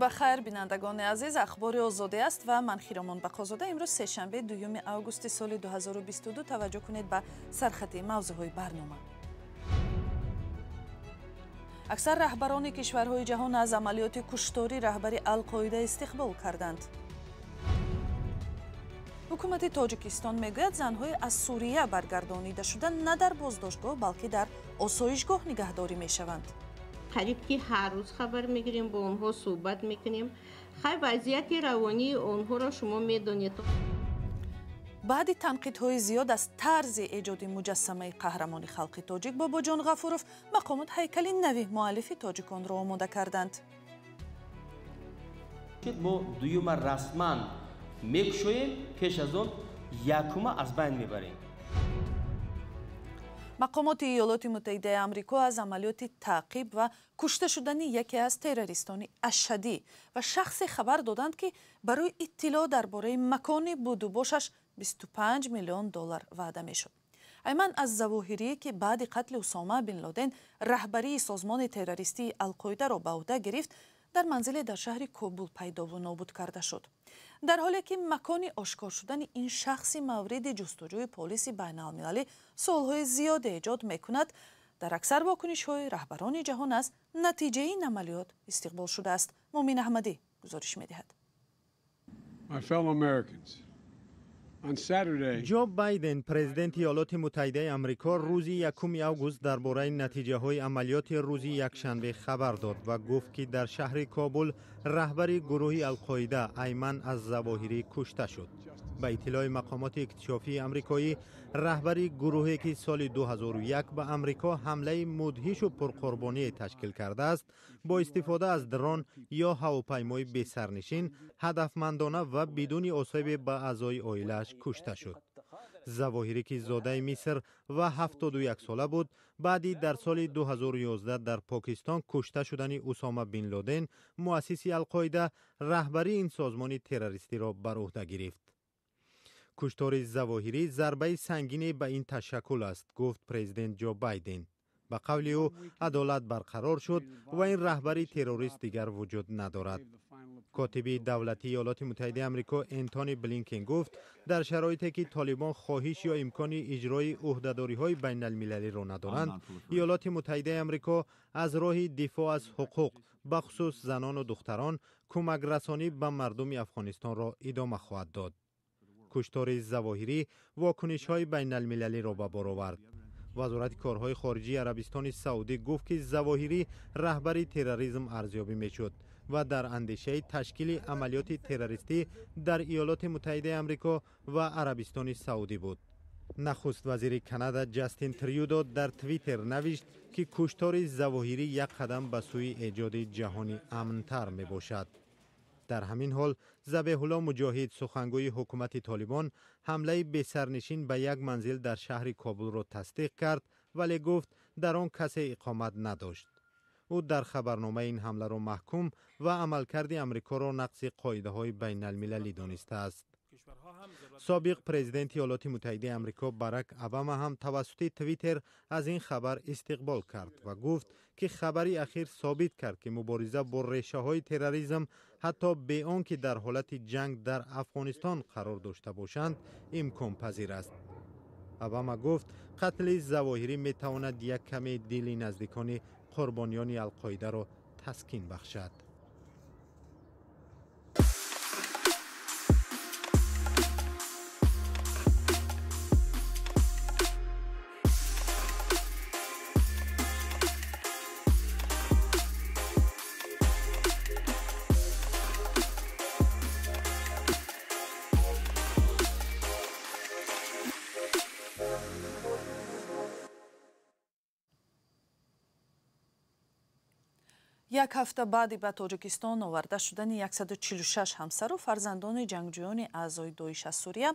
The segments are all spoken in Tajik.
бахайр бинандагони азиз, ахбори озоде аст ва ман Хиромон Бақозода. Имрӯз сешанбе 2 августи соли 2022 таваҷҷӯҳ кунед ба сархати мавзӯъҳои барнома. аксар раҳбарони кишварҳои ҷаҳон аз амалиёти кушторӣ раҳбари Ал-Қоида истиқбол карданд. ҳукумати Тоҷикистон мегӯяд занҳои аз Сурия баргардонида шуда на дар боздоштгоҳ, балки дар осоишгоҳ нигаҳдорӣ мешаванд. قریب که هر روز خبر میگیریم با اونها صحبت میکنیم. خیلی وضعیت روانی اونها را شما میدونید. баъди танқидҳои зиёд аз тарзи эҷоди муҷассамаи қаҳрамони халқи тоҷик Бобоҷон Ғафуров мақомот ҳайкали нави муаллифи тоҷиконро омода карданд. мо дуюма расман мекушоем, пеш аз он якума аз байн мебарем. мақомоти Иёлоти Муттаҳидаи Амрико аз амалиёти таъқиб ва кушта шудани яке аз террористони Ашҳадӣ ва шахсе хабар доданд, ки барои иттилоъ дар бораи макони будубошаш $25 миллион ваъда мешуд. Айман аз-Завоҳирӣ, ки баъди қатли Усома бин Лоден раҳбарии созмони террористии Ал-Қоидаро ба ӯҳда гирифт, дар манзиле дар шаҳри Кобул пайдову нобуд карда шуд. дар ҳоле ки макони ошкор шудани ин шахси мавриди ҷустуҷӯи полиси байналмилалӣ суолҳои зиёде эҷод мекунад, дар аксар вокунишҳои раҳбарони ҷаҳон аз натиҷаи ин амалиёт истиқбол шудааст. Муъмин Аҳмадӣ гузориш медиҳад. ҷо Байден, президенти Иёлоти Муттаҳидаи Амрико, рӯзи 1 август дар бораи натиҷаҳои амалиёти рӯзи якшанбе хабар дод ва гуфт, ки дар шаҳри Кобул раҳбари гурӯҳи Ал-Қоида Айман аз-Завоҳирӣ кушта шуд. ба иттилои мақомоти иктишофии амрикоӣ, раҳбари гурӯҳе, ки соли 2001 ба Амрико ҳамлаи мудҳишу пурқурбоние ташкил кардааст, бо истифода аз дрон ё ҳавопаймои бесарнишин ҳадафмандона ва бидуни осебе ба аъзои оилааш кушта шуд. Завоҳирӣ, ки зодаи Миср ва 71 сола буд, баъди дар соли 2011 дар Покистон кушта шудани Усома бин Лоден, муассиси Ал-Қоида, раҳбари ин созмони террористиро бар ӯҳда гирифт. куштори Завоҳирӣ зарбаи сангине ба ин ташаккул аст, гуфт президент Ҷо Байден. ба қавли ӯ, адолат барқарор шуд ва ин раҳбари террорист дигар вуҷуд надорад. котиби давлатии Иёлоти Муттаҳидаи Амрико Энтони Блинкен гуфт, дар шароите ки Толибон хоҳиш ё имкони иҷрои ӯҳдадориҳои байналмилалиро надоранд, Иёлоти Муттаҳидаи Амрико аз роҳи дифоъ аз ҳуқуқ, бахусус занону духтарон, кӯмакрасонӣ ба мардуми Афғонистонро идома хоҳад дод. куштори Завоҳирӣ вокунишҳои байналмилалиро ба бор овард. вазорати корҳои хориҷии Арабистони Саудӣ гуфт, ки Завоҳирӣ раҳбари терроризм арзёбӣ мешуд ва дар андешаи ташкили амалиёти террористӣ дар Иёлоти Муттаҳидаи Амрико ва Арабистони Саудӣ буд. нахуст вазири Канада Ҷастин Трюдо дар Твиттер навишт, ки куштори Завоҳирӣ як қадам ба сӯи эҷоди ҷаҳони амнтар мебошад. дар ҳамин ҳол Забеҳулло Муҷоҳид, сухангӯи ҳукумати Толибон, ҳамлаи бесарнишин ба як манзил дар шаҳри Кобулро тасдиқ кард, вале гуфт дар он касе иқомат надошт. ӯ дар хабарномаи ин ҳамларо маҳкум ва амалкарди Амрикоро нақзи қоидаҳои байналмилалӣ донистааст. собиқ президенти Иёлоти Муттаҳидаи Амрико Барак Обама ҳам тавассути Твиттер аз ин хабар истиқбол кард ва гуфт, ки хабари ахир собит кард, ки мубориза бо решаҳои терроризм ҳатто бе он ки дар ҳолати ҷанг дар Афғонистон қарор дошта бошанд, имконпазир аст. Обама гуфт, қатли Завоҳирӣ метавонад як каме дили наздикони қурбониёни Ал-Қоидаро таскин бахшад. як ҳафта баъди ба Тоҷикистон оварда шудани 146 ҳамсару фарзандони ҷангҷӯёни аъзои Доиш аз Сурия,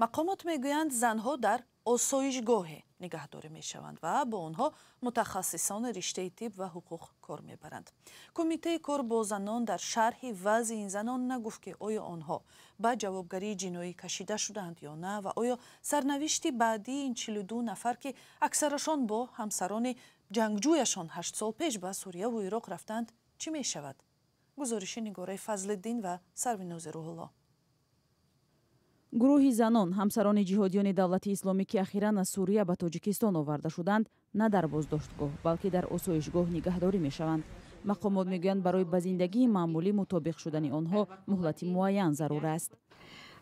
мақомот мегӯянд занҳо дар осоишгоҳе нигаҳдорӣ мешаванд ва бо онҳо мутахассисони риштаи тиб ва ҳуқуқ кор мебаранд. Кумитаи кор бо занон дар шарҳи вазъи ин занон нагуфт, ки оё онҳо ба ҷавобгарии ҷиноӣ кашида шуданд ё на ва оё сарнавишти баъдии ин 42 нафар, ки аксарашон бо ҳамсарони ҷангҷӯяшон 8 сол пеш ба Сурияву Ироқ рафтанд, чӣ мешавад? гузориши нигораи фазлиддин ва сарвинузи рӯҳулло. гурӯҳи занон ҳамсарони ҷиҳодиёни давлати исломӣ ки ахиран аз Сурия ба Тоҷикистон оварда шуданд, на дар боздоштгоҳ, балки дар осоишгоҳ нигаҳдорӣ мешаванд. мақомот мегӯянд барои ба зиндагии маъмулӣ мутобиқ шудани онҳо муҳлати муайян зарур аст.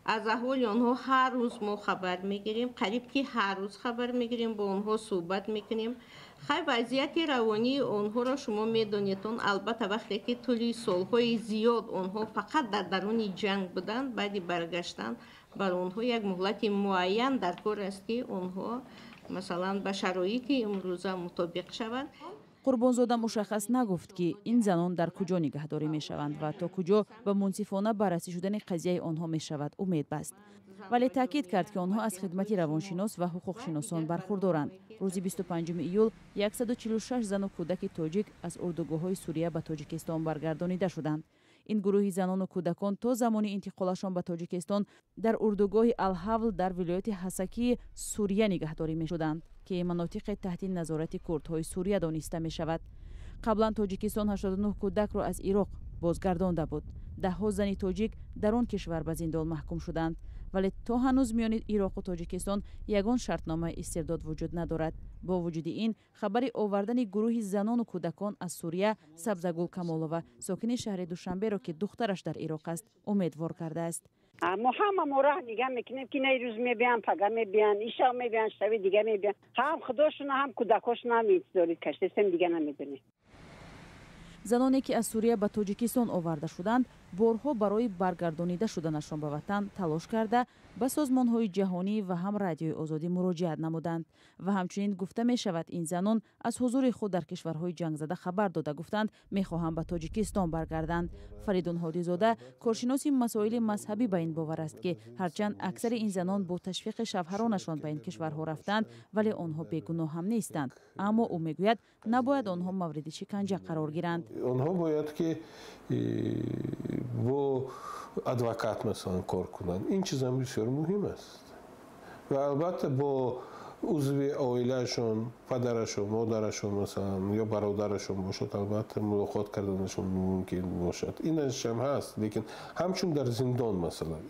از احوال آنها هر روز ما خبر میگیریم، قریب که هر روز خبر میگیریم، با آنها صحبت میکنیم. خیلی وضعیت روانی آنها را شما میدانید. البته وقتی که طولی سالهای زیاد آنها فقط در درون جنگ بودند، بعدی برگشتن بر آنها یک مهلت معین در کار است که آنها مثلا به شرایط امروزه مطابق شوند. қурбонзода мушаххас нагуфт ки ин занон дар куҷо нигаҳдорӣ мешаванд ва то куҷо ба мунсифона баррасӣ шудани қазияи онҳо мешавад умед баст. вале таъкид кард ки онҳо аз хидмати равоншинос ва ҳуқуқшиносон бархурдоранд. рӯзи 25 июл 146 зану кӯдаки тоҷик аз урдугоҳҳои Сурия ба Тоҷикистон баргардонида шуданд. ин гурӯҳи занону кӯдакон то замони интиқолашон ба Тоҷикистон дар урдугоҳи Алҳавл дар вилояти Ҳасакии Сурия нигаҳдорӣ мешуданд ки манотиқи таҳти назорати курдҳои Сурия дониста мешавад. қаблан Тоҷикистон 89 кӯдакро аз Ироқ бозгардонда буд. даҳҳо зани тоҷик дар он кишвар ба зиндон маҳкум шуданд, вале то ҳанӯз миёни Ироқу Тоҷикистон ягон шартномаи истирдод вуҷуд надорад. бо вуҷуди ин хабари овардани гурӯҳи занону кӯдакон аз Сурия Сабзагул Камолова сокини шаҳри Душанберо ки духтараш дар Ироқ аст умедвор кардааст. ما همه راه نگاه میکنیم که نه روز میبیان پگاه میبیان ایشا میبیان شبی دیگه میبیان هم خودشون هم کودکاشون هم میذارید کشته سم دیگه نمیدونی. заноне ки аз Сурия ба Тоҷикистон оварда шуданд борҳо барои баргардонида шуданашон ба ватан талош карда ба созмонҳои ҷаҳонӣ ва ҳам радиои озодӣ муроҷиат намуданд ва ҳамчунин гуфта мешавад ин занон аз ҳузури худ дар кишварҳои ҷангзада хабар дода гуфтанд мехоҳанд ба Тоҷикистон баргарданд. Фаридун Ҳодизода коршиноси масоили мазҳабӣ ба ин бовар аст ки ҳарчанд аксари ин занон бо ташвиқи шавҳаронашон ба ин кишварҳо рафтанд, вале онҳо бегуноҳ ҳам нестанд. аммо ӯ мегӯяд набояд онҳо мавриди шиканҷа қарор гиранд. онҳо бояд ки бо адвокат масалан кор кунанд. ин чизам бисёр муҳим аст ва албатта бо узви оилаашон, падарашон, модарашон масалан ё бародарашон бошад, албатта мулоқот карданашон мумкин бошад. инаш ҳам ҳаст, лекин ҳамчун дар зиндон масалан.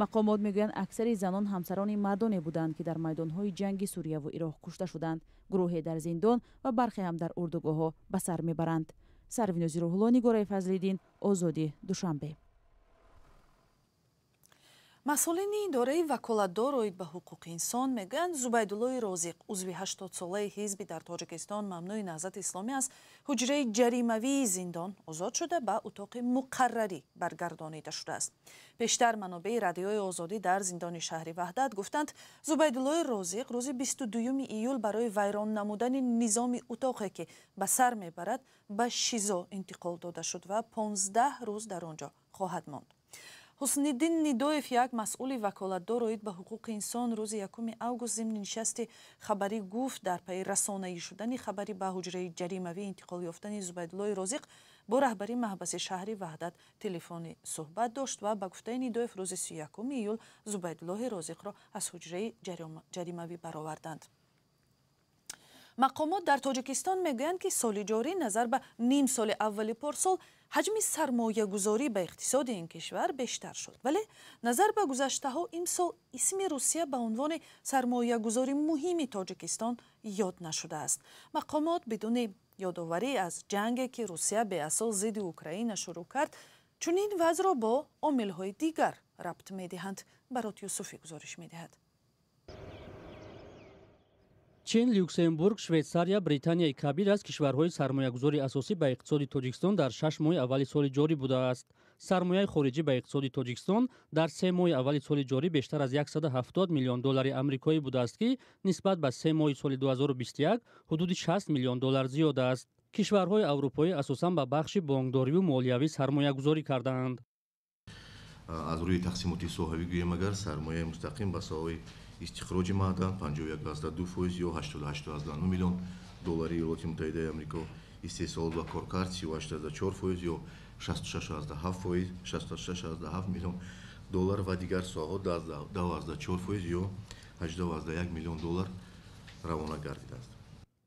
мақомот мегӯянд аксари занон ҳамсарони мардоне буданд ки дар майдонҳои ҷанги Сурияву Ироқ кушта шуданд. гурӯҳе дар зиндон ва бархе ҳам дар урдугоҳҳо ба сар мебаранд. Сарвинузи Рӯҳулло, Нигораи Фазлиддин, Озодӣ, Душанбе. масъулини идораи ваколатдор оид ба ҳуқуқи инсон мегӯянд Зубайдуллои Розиқ, узви 80-солаи ҳизби дар Тоҷикистон мамнӯи наҳзати исломӣ аз ҳуҷраи ҷаримавии зиндон озод шуда ба утоқи муқаррарӣ баргардонида шудааст. пештар манобеи радиои Озодӣ дар зиндони шаҳри Ваҳдат гуфтанд Зубайдуллои Розиқ рӯзи 22 июл барои вайрон намудани низоми утоқе ки ба сар мебарад ба ШИЗО интиқол дода шуд ва 15 рӯз дар он ҷо хоҳад монд. ҳусниддин Нидоев, як масъули ваколатдор оид ба ҳуқуқи инсон, рӯзи 1 август зимни нишасти хабарӣ гуфт дар пайи расонаӣ шудани хабари ба ҳуҷраи ҷаримавӣ интиқол ёфтани Зубайдуллои Розиқ бо раҳбари маҳбаси шаҳри Ваҳдат телефонӣ суҳбат дошт ва ба гуфтаи Нидоев рӯзи 31 июл Зубайдуллои Розиқро аз ҳуҷраи ҷаримавӣ бароварданд. мақомот дар Тоҷикистон мегӯянд ки соли ҷорӣ назар ба ним соли аввали порсол ҳаҷми сармоягузорӣ ба иқтисоди ин кишвар бештар шуд, вале назар ба гузаштаҳо имсол исми Русия ба унвони сармоягузори муҳими Тоҷикистон ёд нашудааст. мақомот бидуни ёдоварӣ аз ҷанге ки Русия беасос зидди Украина шурӯъ кард, чунин вазъро бо омилҳои дигар рабт медиҳанд. Барот Юсуфӣ гузориш медиҳад. чин, Люксембург, Швейтсария, Британияи кабир аз кишварҳои сармоягузори асосӣ ба иқтисоди Тоҷикистон дар 6 моҳи аввали соли ҷорӣ будааст. сармояи хориҷӣ ба иқтисоди Тоҷикистон дар 3 моҳи аввали соли ҷорӣ бештар аз 170 миллион доллари амрикоӣ будааст ки нисбат ба 3 моҳи соли 2021 ҳудуди 60 миллион доллар зиёд аст. кишварҳои аврупоӣ асосан ба бахши бонкдориву молиявӣ сармоягузорӣ кардаанд. аз рӯи тақсимоти соҳавӣ гӯем агар сармояи мустақим ба соҳаи истихроҷи маъдан 51.2% ё 88.9 миллион доллари Иёлоти Муттаҳидаи Амрико, истеҳсол ва коркард 38.4% ё 66.7 миллион доллар ва дигар соҳаҳо 12.4% ё 18.1 миллион доллар равона гардидааст.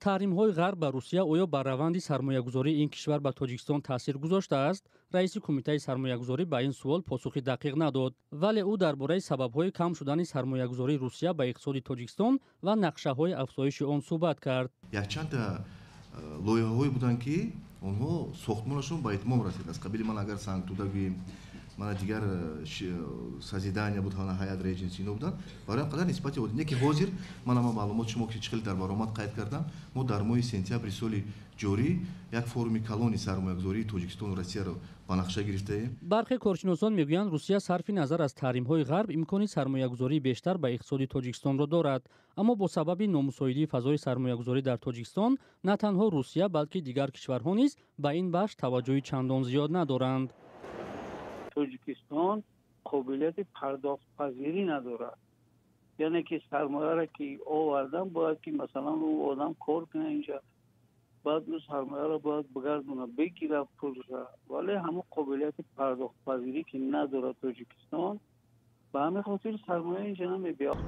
таҳримҳои ғарб ба русия оё ба раванди сармоягузории ин кишвар ба тоҷикистон таъсир гузоштааст? раиси кумитаи сармоягузорӣ ба ин суол посухи дақиқ надод, вале ӯ дар бораи сабабҳои кам шудани сармоягузории русия ба иқтисоди тоҷикистон ва нақшаҳои афзоиши он суҳбат кард. Якчанда лоиҳаҳое буданд ки онҳо сохтмонашон ба итмом расид. Аз қабили ман агар сангтуда гӯем, мана дигар сазидания буд, ҳана ҳайат реҷенси ино буданд, барои қадар нисбати оддӣ. Не ки ҳозир ман ама маълумот шумо ки чӣ хел дар баромад қайд кардам, мо дар моҳи сентябри соли ҷорӣ як форуми калони сармоягузории Тоҷикистону Россияро ба нақша гирифтаем. бархе коршиносон мегӯянд русия сарфи назар аз таҳримҳои ғарб имкони сармоягузории бештар ба иқтисоди тоҷикистонро дорад, аммо бо сабаби номусоидии фазои сармоягузорӣ дар тоҷикистон на танҳо русия балки дигар кишварҳо низ ба ин бахш таваҷҷӯҳи чандон зиёд надоранд. тоҷикистон қобилияти пардохтпазирӣ надорад. яъне ки сармояро ки овардан бояд ки масалан ӯ одам кор куна инҷа, баъд ӯ сармояро бояд бигардона бигира пулша, вале ҳамон қобилияти пардохтпазирӣ ки надорад тоҷикистон, ба ҳамин хотир сармоя инҷа намебиёд.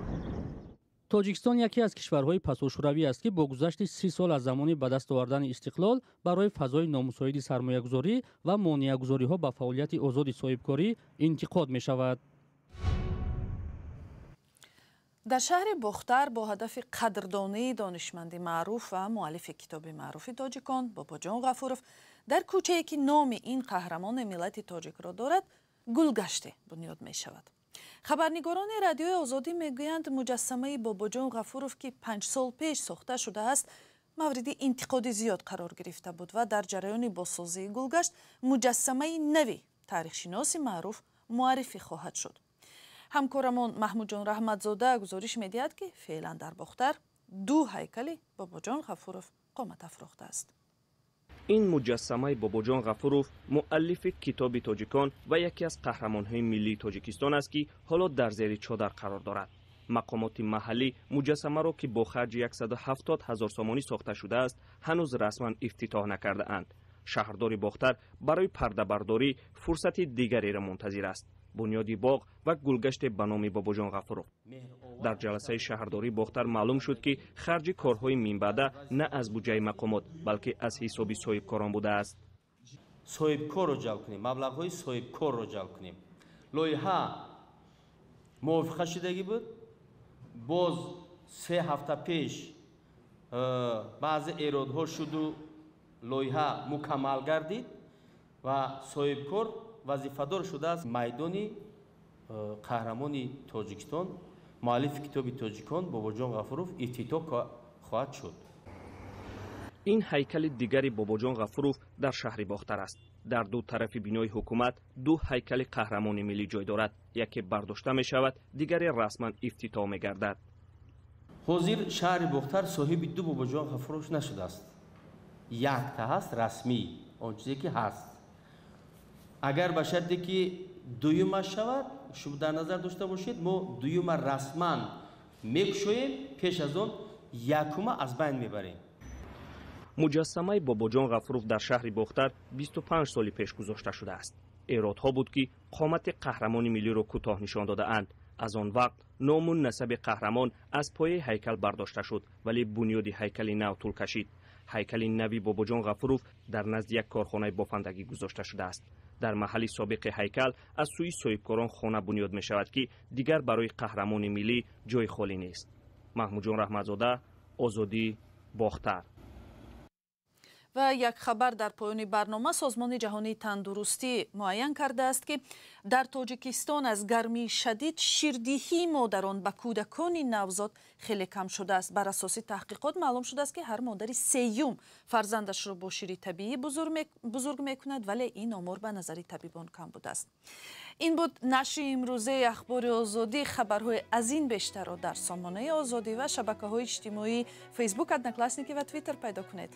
тоҷикистон яке аз кишварҳои пасошӯравӣ аст ки бо гузашти 30 сол аз замони ба даст овардани истиқлол барои фазои номусоиди сармоягузорӣ ва монеагузориҳо ба фаъолияти озоди соҳибкорӣ интиқод мешавад. дар шаҳри бохтар бо ҳадафи қадрдонии донишманди маъруф ва муаллифи китоби маъруфи тоҷикон Бобоҷон Ғафуров дар кӯчае ки номи ин қаҳрамони миллати тоҷикро дорад гулгаште бунёд мешавад. хабарнигорони радиои озодӣ мегӯянд муҷассамаи Бобоҷон Ғафуров ки 5 сол пеш сохта шудааст мавриди интиқоди зиёд қарор гирифта буд ва дар ҷараёни босозии гулгашт муҷассамаи нави таърихшиноси маъруф муаррифӣ хоҳад шуд. ҳамкорамон Маҳмудҷон Раҳматзода гузориш медиҳад ки феълан дар Бохтар 2 ҳайкали Бобоҷон Ғафуров қомат афрохтааст. ин муҷассамаи Бобоҷон Ғафуров муаллифи китоби тоҷикон ва яке аз қаҳрамонҳои миллии Тоҷикистон аст ки ҳоло дар зери чодар қарор дорад. мақомоти маҳаллӣ муҷассамаро ки бо харҷи 170 000 сомонӣ сохта шудааст ҳанӯз расман ифтитоҳ накардаанд. шаҳрдори Бохтар барои пардабардорӣ фурсати дигареро мунтазир аст. бунёди боғ ва гулгаште ба номи Бобоҷон Ғафуров. дар ҷаласаи шаҳрдории Бохтар маълум шуд ки харҷи корҳои минбаъда на аз буҷаи мақомот, балки аз ҳисоби соҳибкорон будааст. соҳибкорро ҷалб кунем, маблағҳои соҳибкорро ҷалб кунем. лоиҳа мувофиқа шудагӣ буд, боз 3 ҳафта пеш баъзе эродҳо шуду лоиҳа мукаммал гардид ва соҳибкор вазифадор шудааст майдони қаҳрамони Тоҷикистон, муаллифи китоби тоҷикон Бобоҷон Ғафуров ифтитоҳ хоҳад шуд. ин ҳайкали дигари Бобоҷон Ғафуров дар шаҳри Бохтар аст. дар ду тарафи бинои ҳукумат 2 ҳайкали қаҳрамони миллӣ ҷой дорад. яке бардошта мешавад, дигаре расман ифтитоҳ мегардад. ҳозир шаҳри Бохтар соҳиби 2 Бобоҷон Ғафуров нашудааст. якта ҳаст расмӣ, он чизе ки ҳаст. агар ба шарте ки дуюма шавад, шумо дар назар дошта бошед, мо дуюма расман мекушоем, пеш аз он якума аз байн мебарем. муҷассамаи Бобоҷон Ғафуров дар шаҳри Бохтар 25 соли пеш гузошта шудааст. эродҳо буд ки қомати қаҳрамони миллиро кӯтоҳ нишон додаанд. аз он вақт ному насаби қаҳрамон аз пояи ҳайкал бардошта шуд, вале бунёди ҳайкали нав тӯл кашид. ҳайкали нави Бобоҷон Ғафуров дар назди як корхонаи бофандагӣ гузошта шудааст. дар маҳалли собиқи ҳайкал аз сӯи соҳибкорон хона бунёд мешавад ки дигар барои қаҳрамони миллӣ ҷои холӣ нест. Маҳмудҷон Раҳматзода, Озодӣ, Бохтар. ва як хабар дар поёни барнома созмони ҷаҳонии тандурустӣ муайян кардааст ки дар тоҷикистон аз гармии шадид ширдиҳии модарон ба кӯдакони навзод хеле кам шудааст. бар асоси таҳқиқот маълум шудааст ки ҳар модари сеюм фарзандашро бо шири табиӣ бузург мекунад, вале ин омор ба назари табибон кам будааст. ин буд нашри имрӯзаи ахбори Озодӣ. хабарҳои аз ин бештарро дар сомонаи Озодӣ ва шабакаҳои иҷтимоии Facebook, Одноклассники ва Twitter пайдо кунед.